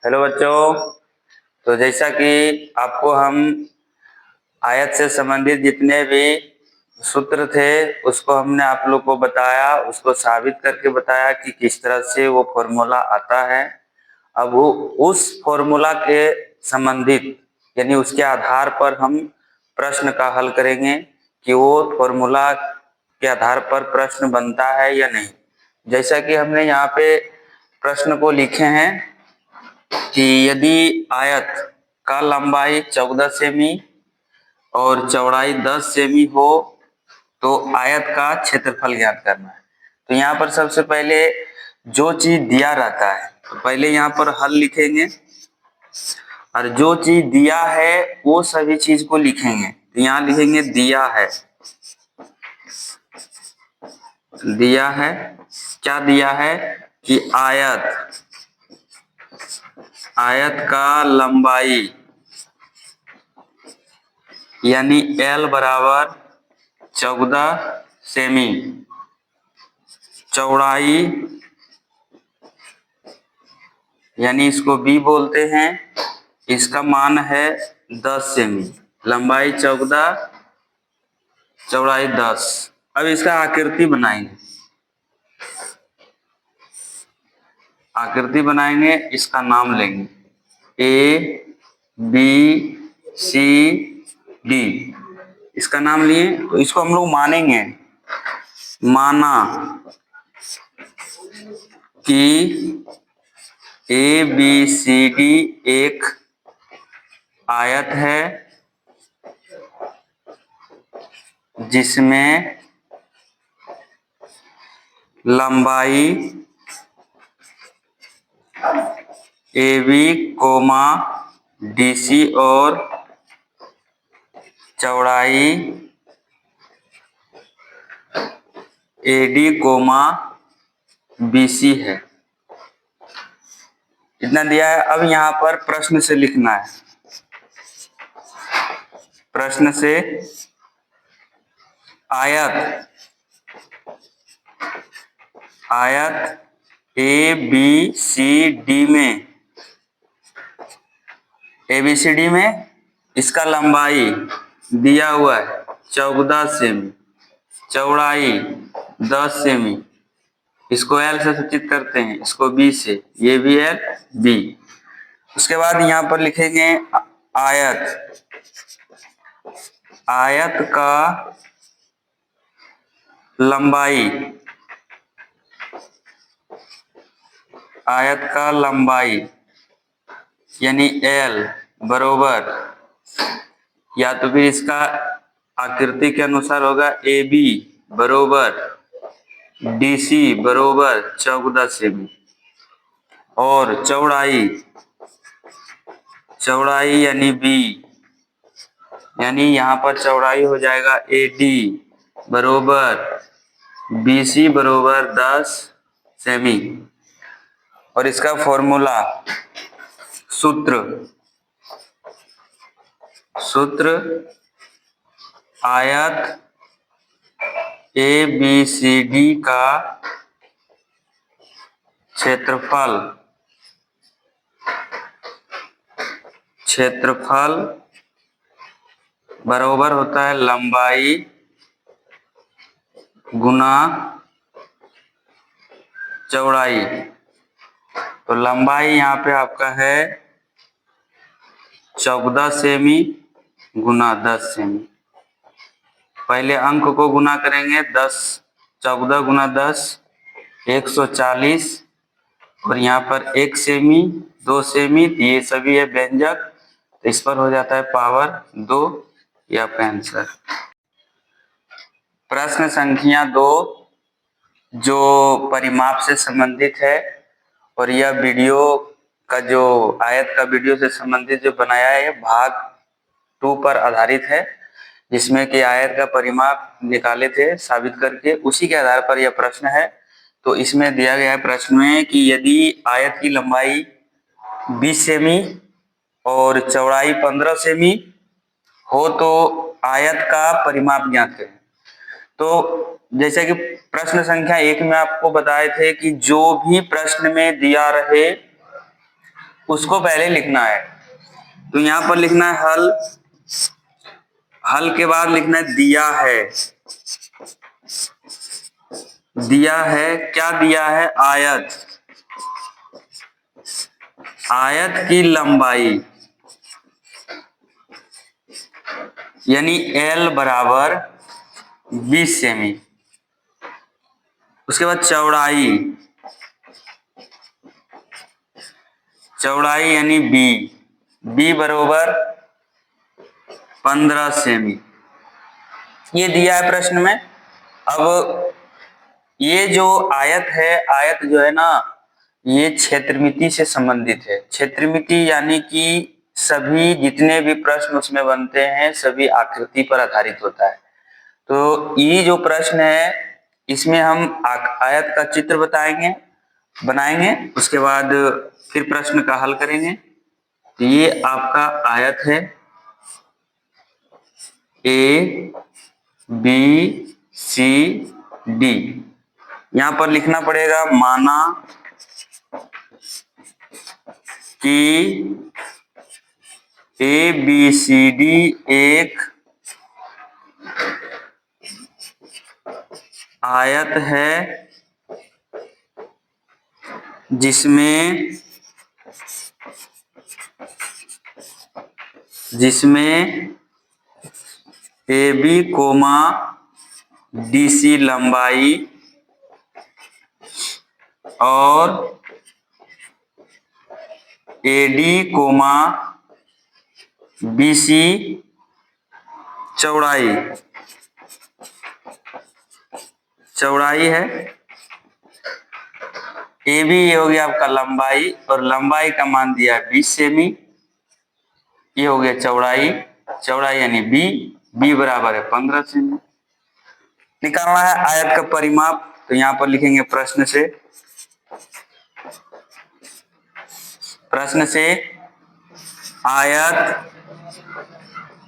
Hello बच्चों। तो जैसा कि आपको हम आयत से संबंधित जितने भी सूत्र थे उसको हमने आप लोग को बताया, उसको साबित करके बताया कि किस तरह से वो फॉर्मूला आता है। अब वो उस फॉर्मूला के संबंधित यानी उसके आधार पर हम प्रश्न का हल करेंगे कि वो फॉर्मूला के आधार पर प्रश्न बनता है या नहीं। जैसा कि हमने यहाँ पे प्रश्न को लिखे हैं कि यदि आयत का लंबाई 14 सेमी और चौड़ाई 10 सेमी हो तो आयत का क्षेत्रफल ज्ञात करना है। तो यहाँ पर सबसे पहले जो चीज दिया रहता है तो पहले यहाँ पर हल लिखेंगे और जो चीज दिया है वो सभी चीज को लिखेंगे। तो यहाँ लिखेंगे दिया है। दिया है क्या दिया है कि आयत का लंबाई यानी L बराबर 14 सेमी, चौड़ाई यानी इसको B बोलते हैं, इसका मान है 10 सेमी, लंबाई 14 चौड़ाई 10। अब इसका आकृति बनाएंगे। आकृति बनाएंगे, इसका नाम लेंगे ABCD। इसका नाम लिए तो इसको हम लोग मानेंगे। माना कि ABCD एक आयत है जिसमें लंबाई AB, DC और चौड़ाई AD, BC है। इतना दिया है। अब यहाँ पर प्रश्न से लिखना है। प्रश्न से आयत ABCD में इसका लंबाई दिया हुआ है 14 सेमी, चौड़ाई 10 सेमी। इसको L से सूचित करते हैं, इसको B से, ये भी L B। उसके बाद यहाँ पर लिखेंगे आयत का लंबाई यानी L बरोबर, या तो फिर इसका आकृति के अनुसार होगा AB बरोबर DC बरोबर 14 सेमी और चौड़ाई यानी B, यानी यहाँ पर चौड़ाई हो जाएगा AD बरोबर BC बरोबर 10 सेमी। और इसका फॉर्मूला सूत्र आयत ABCD का क्षेत्रफल बराबर होता है लंबाई गुना चौड़ाई। तो लंबाई यहाँ पे आपका है 14 सेमी गुना 10 सेमी। पहले अंक को गुना करेंगे, 14 गुना 10 140 और यहाँ पर 1 सेमी 2 सेमी, ये सभी है व्यंजक, तो इस पर हो जाता है पावर 2, ये आपका आंसर। प्रश्न संख्या 2 जो परिमाप से संबंधित है और यह वीडियो का जो आयत का वीडियो से संबंधित जो बनाया है भाग 2 पर आधारित है, जिसमें कि आयत का परिमाप निकाले थे साबित करके, उसी के आधार पर यह प्रश्न है। तो इसमें दिया गया है प्रश्न में कि यदि आयत की लंबाई 20 सेमी और चौड़ाई 15 सेमी हो तो आयत का परिमाप ज्ञात करें। तो जैसे कि प्रश्न संख्या 1 में आपको बताए थे कि जो भी प्रश्न में दिया रहे उसको पहले लिखना है। तो यहाँ पर लिखना है हल, हल के बाद लिखना है दिया है। दिया है, क्या दिया है? आयत। आयत की लंबाई यानी L बराबर 20 सेमी। उसके बाद चौड़ाई, चौड़ाई यानी B बराबर 15 सेमी। ये दिया है प्रश्न में। अब ये जो आयत है, आयत जो है ना, ये क्षेत्रमिति से संबंधित है। क्षेत्रमिति यानी कि सभी जितने भी प्रश्न उसमें बनते हैं सभी आकृति पर आधारित होता है। तो ये जो प्रश्न है इसमें हम आयत का चित्र बनाएंगे, उसके बाद फिर प्रश्न का हल करेंगे। तो ये आपका आयत है ABCD। यहां पर लिखना पड़ेगा माना कि ABCD एक आयत है जिसमें AB, DC लंबाई और AD, BC चौड़ाई है। AB ये हो गया आपका लंबाई, और लंबाई का मान दिया है 20 सेमी। ये हो गया चौड़ाई, चौड़ाई यानी B बराबर है 15 सेमी। निकालना है आयत का परिमाप। तो यहां पर लिखेंगे प्रश्न से आयत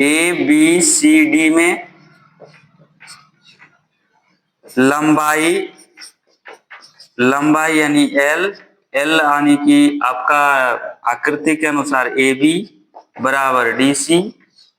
ABCD में लंबाई यानी L यानी कि आपका आकृति के अनुसार AB बराबर DC,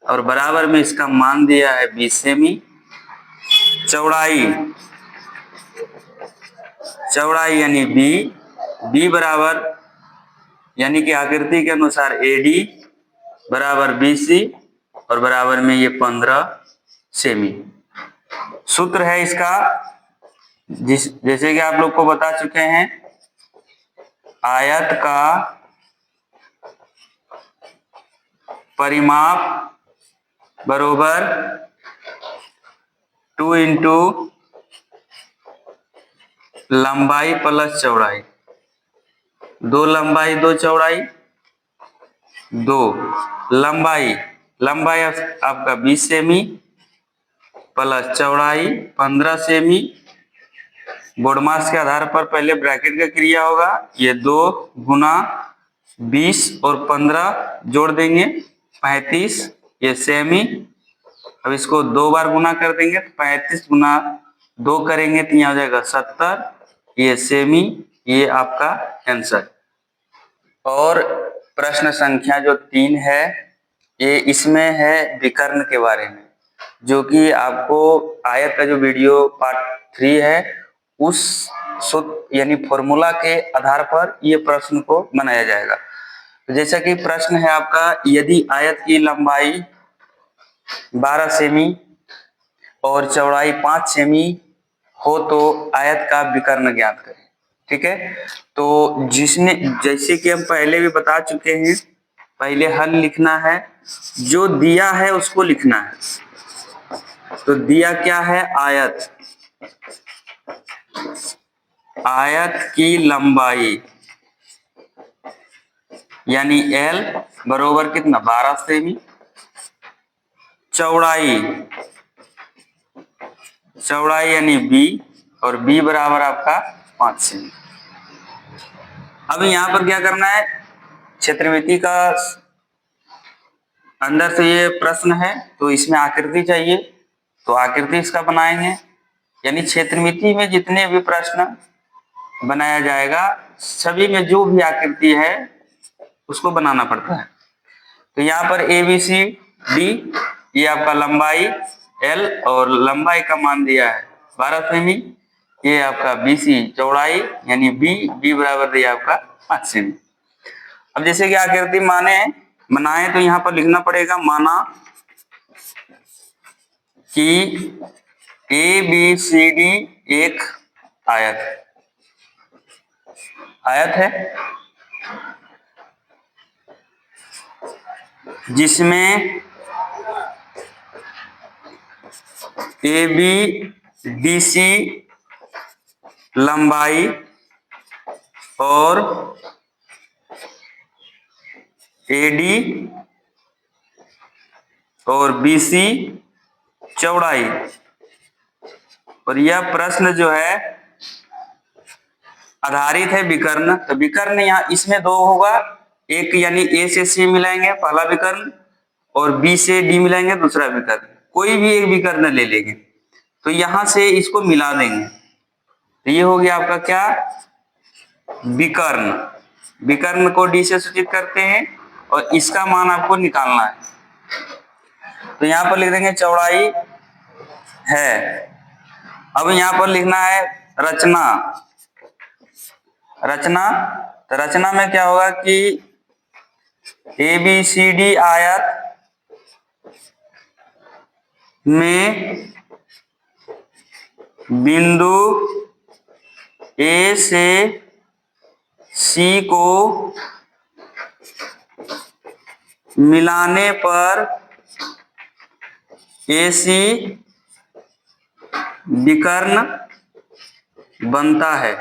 और बराबर में इसका मान दिया है 20 सेमी। चौड़ाई यानी B बराबर यानी कि आकृति के अनुसार AD बराबर BC, और बराबर में ये 15 सेमी। सूत्र है इसका जैसे कि आप लोग को बता चुके हैं, आयत का परिमाप बरोबर 2 इंटू लंबाई प्लस चौड़ाई। 2 लंबाई 2 चौड़ाई, 2 लंबाई आपका 20 सेमी प्लस चौड़ाई 15 सेमी। बोडमास के आधार पर पहले ब्रैकेट का क्रिया होगा। ये 2 गुना 20 और 15 जोड़ देंगे 35, ये सेमी। अब इसको 2 बार गुना कर देंगे तो 35 गुना 2 करेंगे तो यहाँ हो जाएगा 70, ये सेमी। ये आपका आंसर। और प्रश्न संख्या जो 3 है, ये इसमें है विकर्ण के बारे में, जो कि आपको आयत का जो वीडियो पार्ट 3 है उस सूत्र यानी फॉर्मूला के आधार पर ये प्रश्न को बनाया जाएगा। तो जैसा कि प्रश्न है आपका, यदि आयत की लंबाई 12 सेमी और चौड़ाई 5 सेमी हो तो आयत का विकर्ण ज्ञात करें। ठीक है, तो जैसे कि हम पहले भी बता चुके हैं, पहले हल लिखना है, जो दिया है उसको लिखना है। तो दिया क्या है? आयत की लंबाई यानी L बरोबर कितना? 12 सेमी। चौड़ाई यानी B, और B बराबर आपका 5 सेमी। अब यहाँ पर क्या करना है, क्षेत्रमिति का अंदर से ये प्रश्न है तो इसमें आकृति चाहिए, तो आकृति इसका बनाएंगे। यानी क्षेत्रमिति में जितने भी प्रश्न बनाया जाएगा सभी में जो भी आकृति है उसको बनाना पड़ता है। तो यहाँ पर ABCD ये आपका लंबाई L और लंबाई का मान दिया है 12 सेमी। ये आपका BC चौड़ाई यानी B बराबर दिया आपका 5 सेमी। अब जैसे कि आकृति बनाए तो यहाँ पर लिखना पड़ेगा, माना कि ABCD एक आयत है जिसमें ABDC लंबाई और AD और BC चौड़ाई। और यह प्रश्न जो है आधारित है विकर्ण। तो विकर्ण यहाँ इसमें दो होगा, एक यानी A से C मिलाएंगे पहला विकर्ण और B से D मिलाएंगे दूसरा विकर्ण। कोई भी एक विकर्ण ले लेंगे तो यहां से इसको मिला देंगे तो ये हो गया आपका क्या, विकर्ण। विकर्ण को D से सूचित करते हैं और इसका मान आपको निकालना है। तो यहां पर लिख देंगे चौड़ाई है। अब यहां पर लिखना है रचना। तो रचना में क्या होगा कि ABCD आयत में बिंदु A से C को मिलाने पर AC विकर्ण बनता है।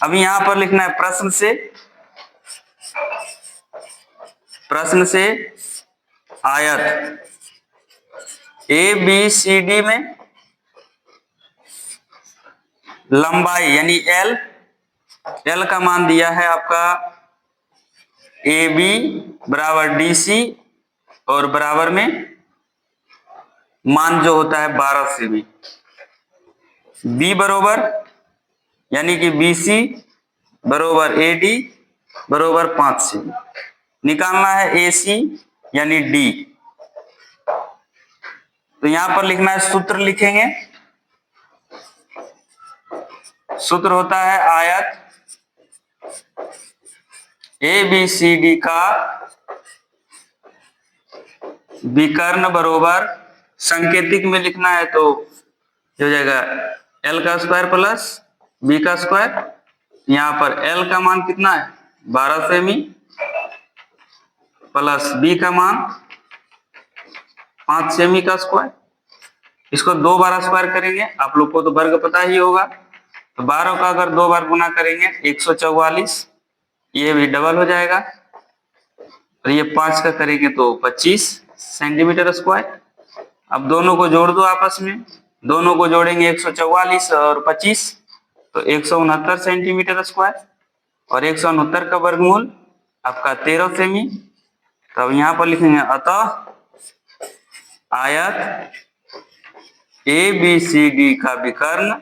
अब यहां पर लिखना है प्रश्न से आयत ABCD में लंबाई यानी L का मान दिया है आपका AB बराबर DC और बराबर में मान जो होता है 12 सेमी। B बरोबर यानी कि BC बरोबर AD बरोबर 5 सेमी। निकालना है AC यानी D। तो यहां पर लिखना है, सूत्र लिखेंगे। सूत्र होता है आयत ABCD का विकर्ण बरोबर, संकेतिक में लिखना है तो हो जाएगा L का स्क्वायर प्लस B का स्क्वायर। यहाँ पर L का मान कितना है 12 सेमी प्लस B का मान 5 सेमी का स्क्वायर। इसको 2 बार स्क्वायर करेंगे, आप लोग को तो वर्ग पता ही होगा। तो 12 का अगर 2 बार गुना करेंगे 144, ये भी डबल हो जाएगा। और ये 5 का करेंगे तो 25 सेंटीमीटर स्क्वायर। अब दोनों को जोड़ दो आपस में, दोनों को जोड़ेंगे 144 और 25 तो 169 सेंटीमीटर स्क्वायर। और 169 का वर्गमूल आपका 13 सेमी। तो अब यहाँ पर लिखेंगे अतः आयत ABCD का विकर्ण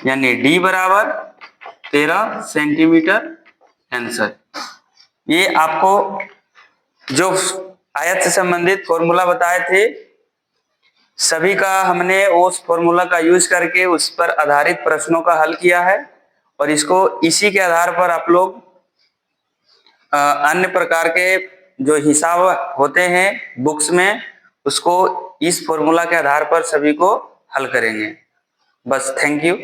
यानी D बराबर 13 सेंटीमीटर आंसर। ये आपको जो आयत से संबंधित फॉर्मूला बताए थे सभी का हमने उस फॉर्मूला का यूज करके उस पर आधारित प्रश्नों का हल किया है। और इसको इसी के आधार पर आप लोग अन्य प्रकार के जो हिसाब होते हैं बुक्स में उसको इस फॉर्मूला के आधार पर सभी को हल करेंगे। बस, थैंक यू।